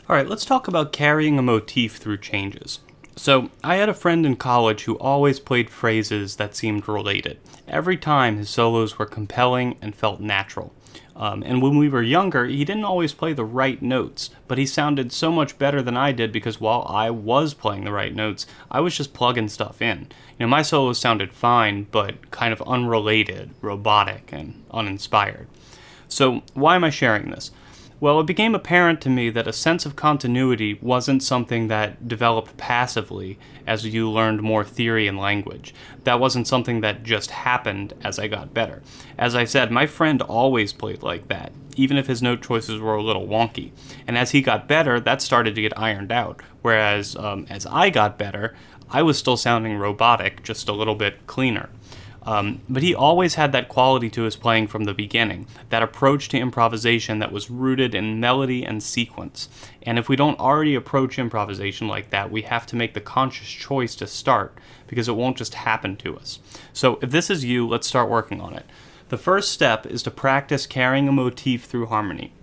Alright, let's talk about carrying a motif through changes. So, I had a friend in college who always played phrases that seemed related. Every time his solos were compelling and felt natural. And when we were younger, he didn't always play the right notes, but he sounded so much better than I did because while I was playing the right notes, I was just plugging stuff in. My solos sounded fine, but kind of unrelated, robotic, and uninspired. So, why am I sharing this? Well, it became apparent to me that a sense of continuity wasn't something that developed passively as you learned more theory and language. That wasn't something that just happened as I got better. As I said, my friend always played like that, even if his note choices were a little wonky. And as he got better, that started to get ironed out. Whereas, as I got better, I was still sounding robotic, just a little bit cleaner. But he always had that quality to his playing from the beginning, that approach to improvisation that was rooted in melody and sequence. And if we don't already approach improvisation like that, we have to make the conscious choice to start, because it won't just happen to us. So if this is you, let's start working on it. The first step is to practice carrying a motif through harmony.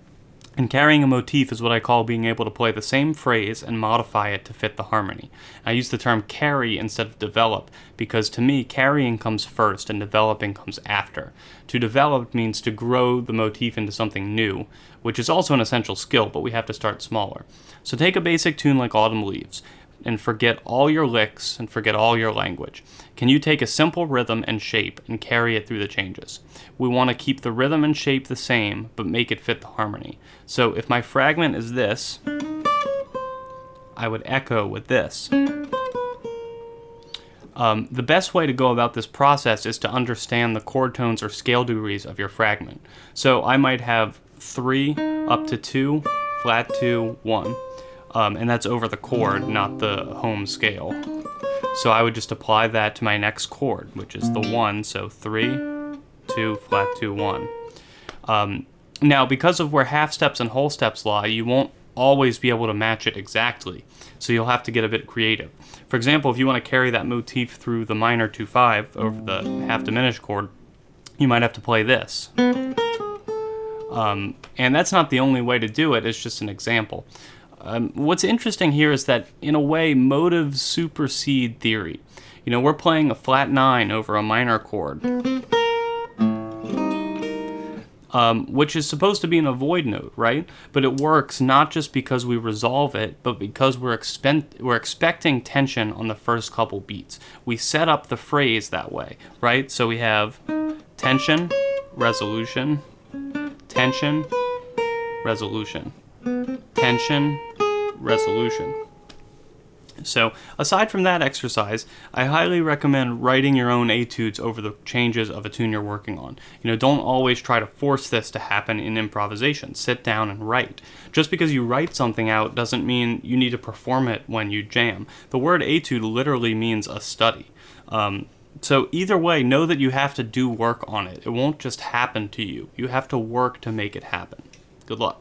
And carrying a motif is what I call being able to play the same phrase and modify it to fit the harmony. I use the term carry instead of develop because to me, carrying comes first and developing comes after. To develop means to grow the motif into something new, which is also an essential skill, but we have to start smaller. So take a basic tune like Autumn Leaves and forget all your licks and forget all your language. Can you take a simple rhythm and shape and carry it through the changes? We want to keep the rhythm and shape the same, but make it fit the harmony. So if my fragment is this, I would echo with this. The best way to go about this process is to understand the chord tones or scale degrees of your fragment. So I might have 3 up to 2, flat 2, 1. And that's over the chord, not the home scale. So I would just apply that to my next chord, which is the 1, so 3, 2, flat 2, 1. Now, because of where half steps and whole steps lie, you won't always be able to match it exactly, so you'll have to get a bit creative. For example, if you want to carry that motif through the minor 2-5 over the half diminished chord, you might have to play this. And that's not the only way to do it, it's just an example. What's interesting here is that, in a way, motives supersede theory. We're playing a flat 9 over a minor chord, which is supposed to be an avoid note, right? But it works not just because we resolve it, but because we're expecting tension on the first couple beats. We set up the phrase that way, right? So we have tension, resolution, tension, resolution, tension, resolution. So, aside from that exercise, I highly recommend writing your own etudes over the changes of a tune you're working on. Don't always try to force this to happen in improvisation. Sit down and write. Just because you write something out doesn't mean you need to perform it when you jam. The word etude literally means a study. So either way, know that you have to do work on it. It won't just happen to you. You have to work to make it happen. Good luck.